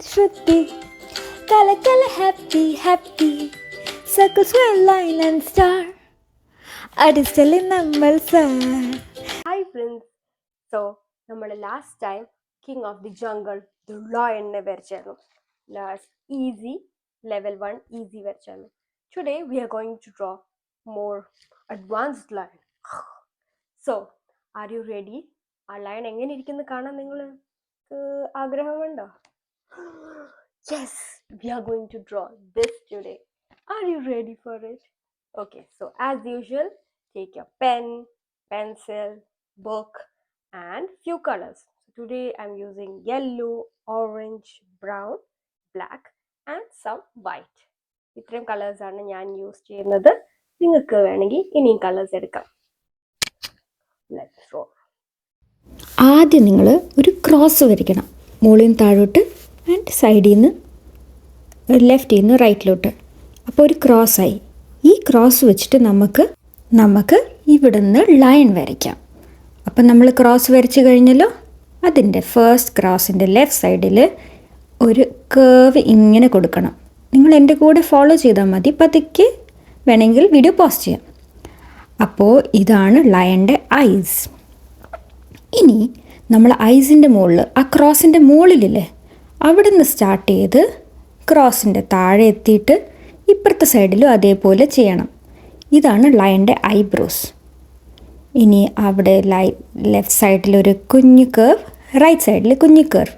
Shruti, Kala Kala happy, happy, circle square line and star. അടിച്ചല് നമ്മൾ sir. Hi friends, so നമ്മുടെ last time king of the jungle the ലയണിനെ വരച്ചായിരുന്നു. Last easy level 1 easy വരച്ചായിരുന്നു. Today we are going to draw more advanced lion. So are you ready? ആ lion എങ്ങനെ ഇരിക്കുന്നു കാണാൻ നിങ്ങൾക്ക് ആഗ്രഹമുണ്ടോ? Yes, we are going to draw this today. Are you ready for it? Okay, so as usual, take your pen, pencil, book and few colors. So today I'm using yellow, orange, brown, black and some white. ഇത്രയും കളേഴ്സാണ് ഞാൻ use ചെയ്യുന്നത്. നിങ്ങൾക്ക് വേണമെങ്കിൽ ഇനിയും colours എടുക്കാം. Let's draw. ആദ്യം നിങ്ങൾ ഒരു ക്രോസ് വരയ്ക്കണം. മുകളിൽ നിന്ന് താഴോട്ട് ആൻഡ് സൈഡിൽ നിന്ന് ലെഫ്റ്റിൽ നിന്ന് റൈറ്റിലോട്ട്. അപ്പോൾ ഒരു ക്രോസ്സായി. ഈ ക്രോസ് വെച്ചിട്ട് നമുക്ക് ഇവിടെ നിന്ന് ലൈൻ വരയ്ക്കാം. അപ്പം നമ്മൾ ക്രോസ് വരച്ച് കഴിഞ്ഞല്ലോ, അതിൻ്റെ ഫസ്റ്റ് ക്രോസിൻ്റെ ലെഫ്റ്റ് സൈഡിൽ ഒരു കേർവ് ഇങ്ങനെ കൊടുക്കണം. നിങ്ങൾ എൻ്റെ കൂടെ ഫോളോ ചെയ്താൽ മതി. പതുക്കെ വേണമെങ്കിൽ വീഡിയോ പോസ്റ്റ് ചെയ്യാം. അപ്പോൾ ഇതാണ് ലയൻ്റെ ഐസ്. ഇനി നമ്മൾ ഐസിൻ്റെ മുകളിൽ ആ ക്രോസിൻ്റെ മുകളിലില്ലേ, അവിടെ നിന്ന് സ്റ്റാർട്ട് ചെയ്ത് ക്രോസിൻ്റെ താഴെ എത്തിയിട്ട് ഇപ്പുറത്തെ സൈഡിലും അതേപോലെ ചെയ്യണം. ഇതാണ് ലയൻ്റെ ഐബ്രോസ്. ഇനി അവിടെ ലെഫ്റ്റ് സൈഡിലൊരു കുഞ്ഞു കേർവ്, റൈറ്റ് സൈഡിൽ കുഞ്ഞു കേർവ്.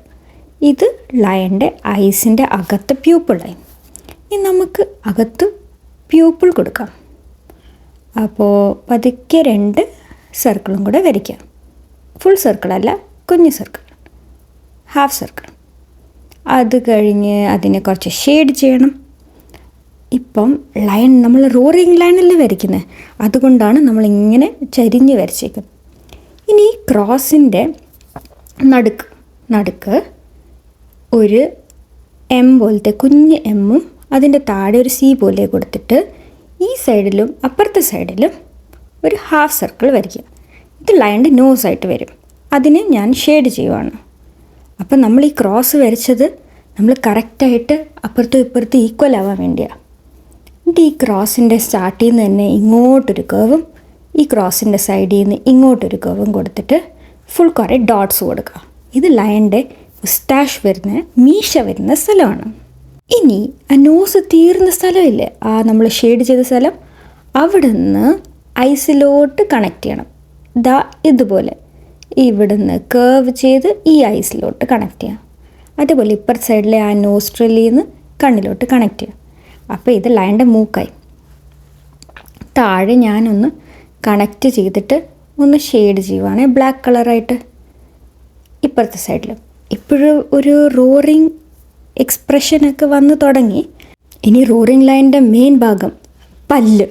ഇത് ലയൻ്റെ ഐസിൻ്റെ അകത്ത് പ്യൂപ്പിൾ ലൈൻ. ഇനി നമുക്ക് അകത്ത് പ്യൂപ്പിൾ കൊടുക്കാം. അപ്പോൾ പതുക്കെ 2 സർക്കിളും കൂടെ വരയ്ക്കാം. ഫുൾ സർക്കിളല്ല, കുഞ്ഞു സർക്കിൾ, ഹാഫ് സർക്കിൾ. അത് കഴിഞ്ഞ് അതിനെ കുറച്ച് ഷെയ്ഡ് ചെയ്യണം. ഇപ്പം ലൈൻ നമ്മൾ റോറിങ് ലൈനല്ലേ വരയ്ക്കുന്നത്, അതുകൊണ്ടാണ് നമ്മളിങ്ങനെ ചരിഞ്ഞ് വരച്ചേക്കുന്നത്. ഇനി ക്രോസിൻ്റെ നടുക്ക് ഒരു എം പോലത്തെ കുഞ്ഞ് എമ്മും അതിൻ്റെ താഴെ ഒരു സി പോലെ കൊടുത്തിട്ട് ഈ സൈഡിലും അപ്പുറത്തെ സൈഡിലും ഒരു ഹാഫ് സർക്കിൾ വരയ്ക്കുക. ഇത് ലൈൻ്റെ നോസായിട്ട് വരും. അതിനെ ഞാൻ ഷെയ്ഡ് ചെയ്യുവാണ്. അപ്പം നമ്മൾ ഈ ക്രോസ് വരച്ചത് നമ്മൾ കറക്റ്റായിട്ട് അപ്പുറത്തും ഇപ്പുറത്തും ഈക്വൽ ആവാൻ വേണ്ടിയാണ്. എന്നിട്ട് ഈ ക്രോസിൻ്റെ സ്റ്റാർട്ടിൽ നിന്ന് തന്നെ ഇങ്ങോട്ടൊരു കേവും ഈ ക്രോസിൻ്റെ സൈഡിൽ നിന്ന് ഇങ്ങോട്ടൊരു കേവും കൊടുത്തിട്ട് ഫുൾ കുറേ ഡോട്ട്സ് കൊടുക്കുക. ഇത് ലയൻ്റെ മുസ്റ്റാഷ് വരുന്ന, മീശ വരുന്ന സ്ഥലമാണ്. ഇനി ആ നോസ് തീർന്ന സ്ഥലമില്ലേ, ആ നമ്മൾ ഷെയ്ഡ് ചെയ്ത സ്ഥലം, അവിടെ നിന്ന് ഐസിലോട്ട് കണക്ട് ചെയ്യണം. ദാ ഇതുപോലെ ഇവിടെ നിന്ന് കേർവ് ചെയ്ത് ഈ ഐസിലോട്ട് കണക്ട് ചെയ്യാം. അതേപോലെ ഇപ്പുറത്തെ സൈഡിലെ ആ നോസ്ട്രലിൽ നിന്ന് കണ്ണിലോട്ട് കണക്ട് ചെയ്യാം. അപ്പോൾ ഇത് ലയൻ്റെ മൂക്കായി. താഴെ ഞാനൊന്ന് കണക്റ്റ് ചെയ്തിട്ട് ഒന്ന് ഷെയ്ഡ് ചെയ്യുവാണ് ബ്ലാക്ക് കളറായിട്ട് ഇപ്പുറത്തെ സൈഡിൽ. ഇപ്പോഴും ഒരു റോറിങ് എക്സ്പ്രഷനൊക്കെ വന്ന് തുടങ്ങി. ഇനി റോറിങ് ലൈൻ്റെ മെയിൻ ഭാഗം പല്ല്.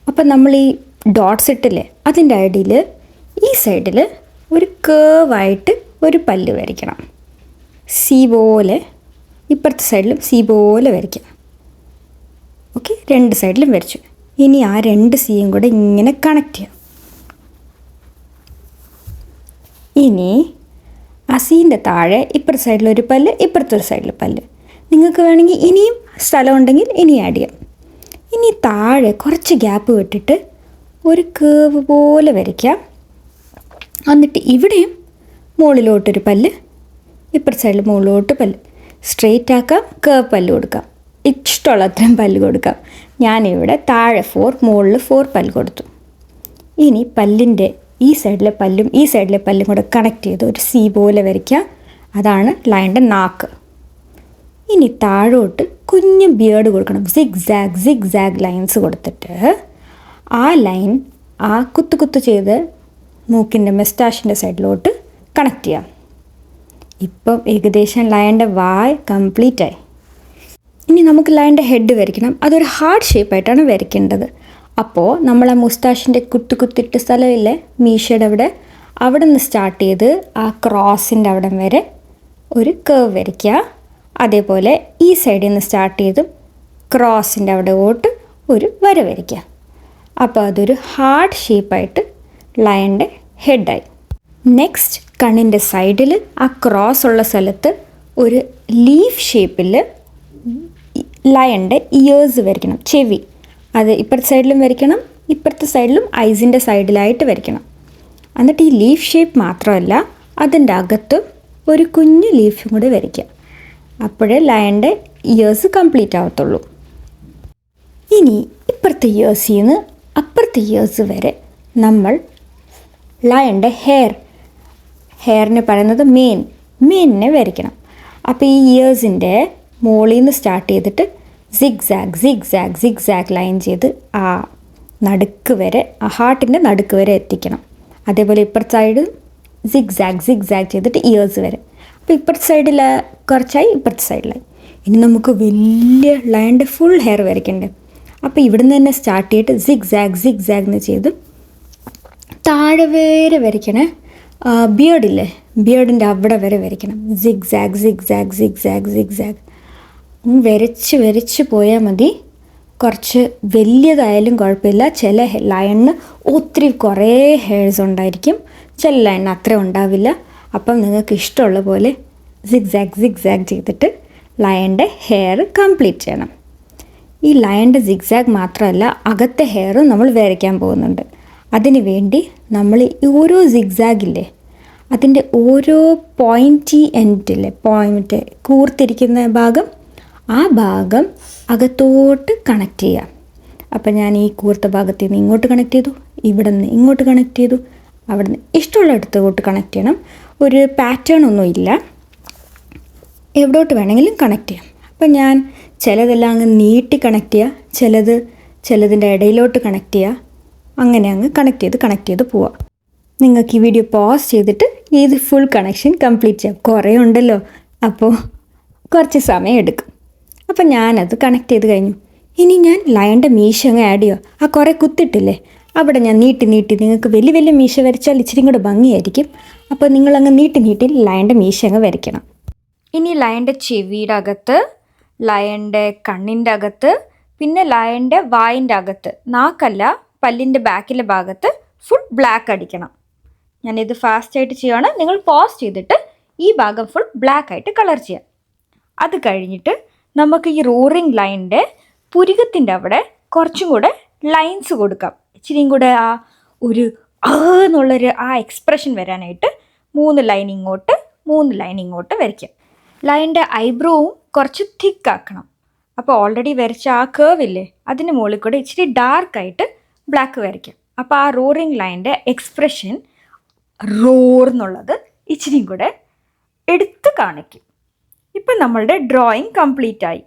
അപ്പം നമ്മൾ ഈ ഡോട്ട്സ് ഇട്ടില്ലേ, അതിൻ്റെ അടിയിൽ ഈ സൈഡിൽ ഒരു കേവായിട്ട് ഒരു പല്ല് വരയ്ക്കണം. സി പോലെ ഇപ്പുറത്തെ സൈഡിലും സി പോലെ വരയ്ക്കാം. ഓക്കെ, 2 സൈഡിലും വരച്ചു. ഇനി ആ 2 സിയും കൂടെ ഇങ്ങനെ കണക്ട് ചെയ്യാം. ഇനി ആ സീൻ്റെ താഴെ ഇപ്പുറത്തെ സൈഡിലൊരു പല്ല്, ഇപ്പുറത്തെ ഒരു സൈഡിൽ പല്ല്. നിങ്ങൾക്ക് വേണമെങ്കിൽ ഇനിയും സ്ഥലം ഉണ്ടെങ്കിൽ ഇനി ആഡ് ചെയ്യാം. ഇനി താഴെ കുറച്ച് ഗ്യാപ്പ് വിട്ടിട്ട് ഒരു കേവ് പോലെ വരയ്ക്കാം. എന്നിട്ട് ഇവിടെയും മുകളിലോട്ടൊരു പല്ല്, ഇപ്പുറത്തെ സൈഡിൽ മുകളിലോട്ട് പല്ല്. സ്ട്രെയിറ്റ് ആക്കാം, കേവ് പല്ല് കൊടുക്കാം. ഇഷ്ടമുള്ള അത്രയും പല്ല് കൊടുക്കാം. ഞാനിവിടെ താഴെ 4, മുകളിൽ 4 പല്ല് കൊടുത്തു. ഇനി പല്ലിൻ്റെ ഈ സൈഡിലെ പല്ലും ഈ സൈഡിലെ പല്ലും കൂടെ കണക്ട് ചെയ്ത് ഒരു സി പോലെ വരയ്ക്കുക. അതാണ് ലയൻ്റെ നാക്ക്. ഇനി താഴോട്ട് കുഞ്ഞു ബിയേർഡ് കൊടുക്കണം. സിഗ് ലൈൻസ് കൊടുത്തിട്ട് ആ ലൈൻ ആ കുത്തു ചെയ്ത് മൂക്കിൻ്റെ മെസ്റ്റാഷിൻ്റെ സൈഡിലോട്ട് കണക്ട് ചെയ്യാം. ഇപ്പം ഏകദേശം ലയൻ്റെ വായ് കംപ്ലീറ്റായി. ഇനി നമുക്ക് ലയൻ്റെ ഹെഡ് വരയ്ക്കണം. അതൊരു ഹാർട്ട് ഷേപ്പായിട്ടാണ് വരയ്ക്കേണ്ടത്. അപ്പോൾ നമ്മൾ ആ മുസ്റ്റാഷിൻ്റെ കുത്തിട്ട സ്ഥലമില്ലേ, മീശയുടെ അവിടെ നിന്ന് സ്റ്റാർട്ട് ചെയ്ത് ആ ക്രോസിൻ്റെ അവിടം വരെ ഒരു കേവ് വരയ്ക്കുക. അതേപോലെ ഈ സൈഡിൽ നിന്ന് സ്റ്റാർട്ട് ചെയ്ത് ക്രോസിൻ്റെ അവിടോട്ട് ഒരു വര വരയ്ക്കുക. അപ്പോൾ അതൊരു ഹാർട്ട് ഷേപ്പായിട്ട് ലയൻ്റെ ഹെഡായി. നെക്സ്റ്റ് കണ്ണിൻ്റെ സൈഡിൽ ആ ക്രോസ് ഉള്ള സ്ഥലത്ത് ഒരു ലീഫ് ഷേപ്പിൽ ലയൻ്റെ ഇയേഴ്സ് വരയ്ക്കണം, ചെവി. അത് ഇപ്പുറത്തെ സൈഡിലും വരയ്ക്കണം, ഇപ്പുറത്തെ സൈഡിലും ഐസിൻ്റെ സൈഡിലായിട്ട് വരയ്ക്കണം. എന്നിട്ട് ഈ ലീഫ് ഷേപ്പ് മാത്രമല്ല, അതിൻ്റെ അകത്തും ഒരു കുഞ്ഞു ലീഫും കൂടി വരയ്ക്കുക. അപ്പോഴേ ലയൻ്റെ ഇയേഴ്സ് കംപ്ലീറ്റ് ആവത്തുള്ളൂ. ഇനി ഇപ്പുറത്തെ ഇയേഴ്സിൽ നിന്ന് അപ്പുറത്തെ ഇയേഴ്സ് വരെ നമ്മൾ ലയൻ്റെ ഹെയറിന് പറയുന്നത് മെയിനിനെ വരയ്ക്കണം. അപ്പോൾ ഈ ഇയേഴ്സിൻ്റെ മുകളിൽ നിന്ന് സ്റ്റാർട്ട് ചെയ്തിട്ട് സിഗ് ലൈൻ ചെയ്ത് ആ നടുക്ക് വരെ, ആ ഹാർട്ടിൻ്റെ നടുക്ക് വരെ എത്തിക്കണം. അതേപോലെ ഇപ്പുറത്തെ സൈഡ് സിഗ് ചെയ്തിട്ട് ഇയേഴ്സ് വരെ. അപ്പോൾ ഇപ്പുറത്തെ സൈഡിൽ കുറച്ചായി, ഇപ്പുറത്തെ സൈഡിലായി. ഇനി നമുക്ക് വലിയ ലയൻ്റെ ഫുൾ ഹെയർ വരയ്ക്കണ്ടേ. അപ്പോൾ ഇവിടുന്ന് തന്നെ സ്റ്റാർട്ട് ചെയ്തിട്ട് സിഗ് ചെയ്ത് താഴെ വരെ വരയ്ക്കണേ. ബിയേർഡില്ലേ, ബിയേർഡിൻ്റെ അവിടെ വരെ വരയ്ക്കണം. സിഗ് വരച്ച് പോയാൽ മതി. കുറച്ച് വലിയതായാലും കുഴപ്പമില്ല. ചില ലയണിന് ഒത്തിരി കുറേ ഹെയർസ് ഉണ്ടായിരിക്കും, ചില ലയണിന് അത്ര ഉണ്ടാവില്ല. അപ്പം നിങ്ങൾക്ക് ഇഷ്ടമുള്ള പോലെ സിഗ് ചെയ്തിട്ട് ലയൻ്റെ ഹെയർ കംപ്ലീറ്റ് ചെയ്യണം. ഈ ലയൻ്റെ സിഗ്സാഗ് മാത്രമല്ല, അകത്തെ ഹെയറും നമ്മൾ വരയ്ക്കാൻ പോകുന്നുണ്ട്. അതിന് വേണ്ടി നമ്മൾ ഓരോ സിഗ്സാഗില്ലേ, അതിൻ്റെ ഓരോ പോയിൻറ്റി എൻഡില്ലേ, പോയിൻ്റ് കൂർത്തിരിക്കുന്ന ഭാഗം, ആ ഭാഗം അകത്തോട്ട് കണക്ട് ചെയ്യാം. അപ്പം ഞാൻ ഈ കൂർത്ത ഭാഗത്തിൽ നിന്ന് ഇങ്ങോട്ട് കണക്ട് ചെയ്തു, ഇവിടെ നിന്ന് ഇങ്ങോട്ട് കണക്ട് ചെയ്തു, അവിടെ നിന്ന് ഇഷ്ടമുള്ള ഇടത്തോട്ട് കണക്ട് ചെയ്യണം. ഒരു പാറ്റേൺ ഒന്നും ഇല്ല, എവിടോട്ട് വേണമെങ്കിലും കണക്ട് ചെയ്യാം. അപ്പം ഞാൻ ചിലതെല്ലാം അങ്ങ് നീട്ടി കണക്ട് ചെയ്യുക, ചിലതിൻ്റെ ഇടയിലോട്ട് കണക്ട് ചെയ്യുക, അങ്ങനെ അങ്ങ് കണക്ട് ചെയ്ത് പോവാം. നിങ്ങൾക്ക് ഈ വീഡിയോ പോസ് ചെയ്തിട്ട് ഇത് ഫുൾ കണക്ഷൻ കംപ്ലീറ്റ് ചെയ്യാം. കുറേ ഉണ്ടല്ലോ, അപ്പോൾ കുറച്ച് സമയം എടുക്കും. അപ്പം ഞാനത് കണക്ട് ചെയ്ത് കഴിഞ്ഞു. ഇനി ഞാൻ ലയൻ്റെ മീശ അങ്ങ് ആഡ് ചെയ്യുക. ആ കുറേ കുത്തിട്ടില്ലേ, അവിടെ ഞാൻ നീട്ടി നിങ്ങൾക്ക് വലിയ മീശ വരച്ചാൽ ഇച്ചിരി കൂടെ ഭംഗിയായിരിക്കും. അപ്പോൾ നിങ്ങളങ്ങ് നീട്ടി ലയൻ്റെ മീശ അങ്ങ് വരയ്ക്കണം. ഇനി ലയൻ്റെ ചെവിയുടെ അകത്ത്, ലയൻ്റെ കണ്ണിൻ്റെ അകത്ത്, പിന്നെ ലയൻ്റെ വായിൻ്റെ അകത്ത്, നാക്കല്ല പല്ലിൻ്റെ ബാക്കിലെ ഭാഗത്ത് ഫുൾ ബ്ലാക്ക് അടിക്കണം. ഞാനിത് ഫാസ്റ്റായിട്ട് ചെയ്യുകയാണ്, നിങ്ങൾ പോസ് ചെയ്തിട്ട് ഈ ഭാഗം ഫുൾ ബ്ലാക്ക് ആയിട്ട് കളർ ചെയ്യാം. അത് കഴിഞ്ഞിട്ട് നമുക്ക് ഈ റോറിങ് ലൈനിൻ്റെ പുരികത്തിൻ്റെ അവിടെ കുറച്ചും കൂടെ ലൈൻസ് കൊടുക്കാം. ഇച്ചിരിയും കൂടെ ആ ഒരു എന്നുള്ളൊരു ആ എക്സ്പ്രഷൻ വരാനായിട്ട് 3 ലൈൻ ഇങ്ങോട്ട് 3 ലൈൻ ഇങ്ങോട്ട് വരയ്ക്കാം. ലൈനിൻ്റെ ഐബ്രോവും കുറച്ച് തിക്കാക്കണം. അപ്പോൾ ഓൾറെഡി വരച്ച ആ കേവില്ലേ, അതിന് മുകളിൽ കൂടെ ഇച്ചിരി ഡാർക്കായിട്ട് ബ്ലാക്ക് വരയ്ക്കാം. അപ്പോൾ ആ റോറിങ് ലൈനിൻ്റെ എക്സ്പ്രഷൻ റോർ എന്നുള്ളത് ഇച്ചിരിയും കൂടെ എടുത്ത് കാണിക്കും. ഇപ്പം നമ്മളുടെ ഡ്രോയിങ് കംപ്ലീറ്റ് ആയി.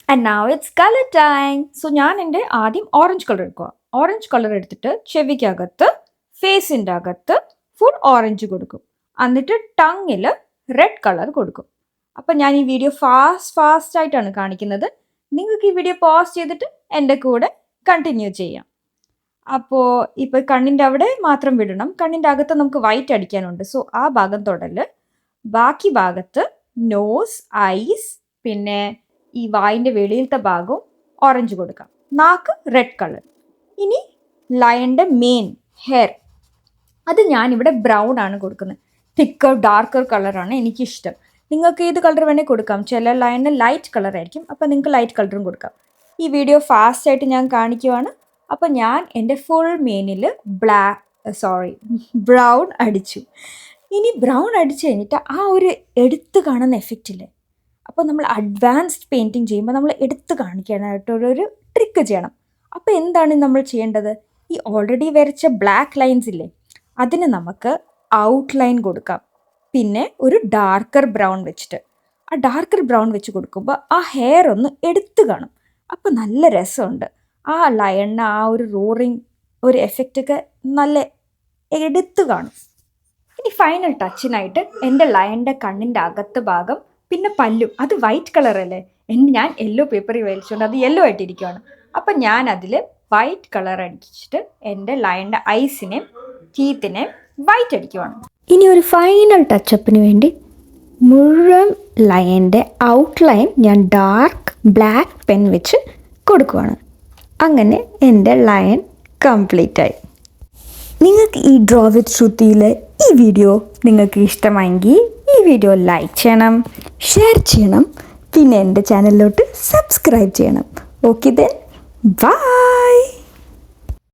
And now its colour time. So ഞാൻ എൻ്റെ ആദ്യം ഓറഞ്ച് കളർ എടുക്കുക. ഓറഞ്ച് കളർ എടുത്തിട്ട് ചെവിക്കകത്ത്, ഫേസിൻ്റെ അകത്ത് ഫുൾ ഓറഞ്ച് കൊടുക്കും. എന്നിട്ട് ടങ്ങിൽ റെഡ് കളർ കൊടുക്കും. അപ്പം ഞാൻ ഈ വീഡിയോ ഫാസ്റ്റായിട്ടാണ് കാണിക്കുന്നത്. നിങ്ങൾക്ക് ഈ വീഡിയോ പോസ് ചെയ്തിട്ട് എൻ്റെ കൂടെ കണ്ടിന്യൂ ചെയ്യാം. അപ്പോൾ ഇപ്പോൾ കണ്ണിൻ്റെ അവിടെ മാത്രം വിടണം. കണ്ണിൻ്റെ അകത്ത് നമുക്ക് വൈറ്റ് അടിക്കാനുണ്ട്. സോ ആ ഭാഗം തൊടല്. ബാക്കി ഭാഗത്ത് നോസ്, ഐസ്, പിന്നെ ഈ വായിൻ്റെ വെളിയിലത്തെ ഭാഗവും ഓറഞ്ച് കൊടുക്കാം. നാക്ക് റെഡ് കളർ. ഇനി ലയൻ്റെ മെയിൻ ഹെയർ, അത് ഞാനിവിടെ ബ്രൗൺ ആണ് കൊടുക്കുന്നത്. തിക്കർ ഡാർക്കർ കളറാണ് എനിക്കിഷ്ടം. നിങ്ങൾക്ക് ഏത് കളർ വേണേൽ കൊടുക്കാം. ചില ലൈനിന് ലൈറ്റ് കളർ ആയിരിക്കും, അപ്പോൾ നിങ്ങൾക്ക് ലൈറ്റ് കളറും കൊടുക്കാം. ഈ വീഡിയോ ഫാസ്റ്റായിട്ട് ഞാൻ കാണിക്കുവാണ്. അപ്പോൾ ഞാൻ എൻ്റെ ഫുൾ മെയിനിൽ ബ്രൗൺ അടിച്ചു. ഇനി ബ്രൗൺ അടിച്ചു കഴിഞ്ഞിട്ട് ആ ഒരു എടുത്ത് കാണുന്ന എഫക്റ്റില്ലേ, അപ്പോൾ നമ്മൾ അഡ്വാൻസ്ഡ് പെയിൻറ്റിങ് ചെയ്യുമ്പോൾ നമ്മൾ എടുത്ത് കാണിക്കാനായിട്ടൊരു ട്രിക്ക് ചെയ്യണം. അപ്പോൾ എന്താണ് നമ്മൾ ചെയ്യേണ്ടത്? ഈ ഓൾറെഡി വരച്ച ബ്ലാക്ക് ലൈൻസ് ഇല്ലേ, അതിന് നമുക്ക് ഔട്ട്ലൈൻ കൊടുക്കാം. പിന്നെ ഒരു ഡാർക്കർ ബ്രൗൺ വെച്ചിട്ട്, ആ ഡാർക്കർ ബ്രൗൺ വെച്ച് കൊടുക്കുമ്പോൾ ആ ഹെയർ ഒന്ന് എടുത്ത് കാണും. അപ്പോൾ നല്ല രസമുണ്ട്. ആ ലയണിന് ആ ഒരു റോറിങ് ഒരു എഫക്റ്റൊക്കെ നല്ല എടുത്ത് കാണും. ഇനി ഫൈനൽ ടച്ചിനായിട്ട് എൻ്റെ ലയണിൻ്റെ കണ്ണിൻ്റെ അകത്ത് ഭാഗം, പിന്നെ പല്ലും, അത് വൈറ്റ് കളറല്ലേ, ഞാൻ യെല്ലോ പേപ്പറിൽ വലിച്ചുകൊണ്ട് അത് യെല്ലോ ആയിട്ടിരിക്കുകയാണ്. അപ്പം ഞാൻ അതിൽ വൈറ്റ് കളർ അടിച്ചിട്ട് എൻ്റെ ലയണിൻ്റെ ഐസിനെയും ടീത്തിനെയും വൈറ്റ് അടിക്കുവാണ്. ഇനി ഒരു ഫൈനൽ ടച്ചപ്പിന് വേണ്ടി മുഴുവൻ ലയൻ്റെ ഔട്ട്ലൈൻ ഞാൻ ഡാർക്ക് ബ്ലാക്ക് പെൻ വെച്ച് കൊടുക്കുവാണ്. അങ്ങനെ എൻ്റെ ലയൺ കംപ്ലീറ്റ് ആയി. നിങ്ങൾക്ക് ഈ ഡ്രോ വിത്ത് ശ്രുതിയിലെ ഈ വീഡിയോ നിങ്ങൾക്ക് ഇഷ്ടമായെങ്കിൽ ഈ വീഡിയോ ലൈക്ക് ചെയ്യണം, ഷെയർ ചെയ്യണം, പിന്നെ എൻ്റെ ചാനലിലോട്ട് സബ്സ്ക്രൈബ് ചെയ്യണം. Okay then bye.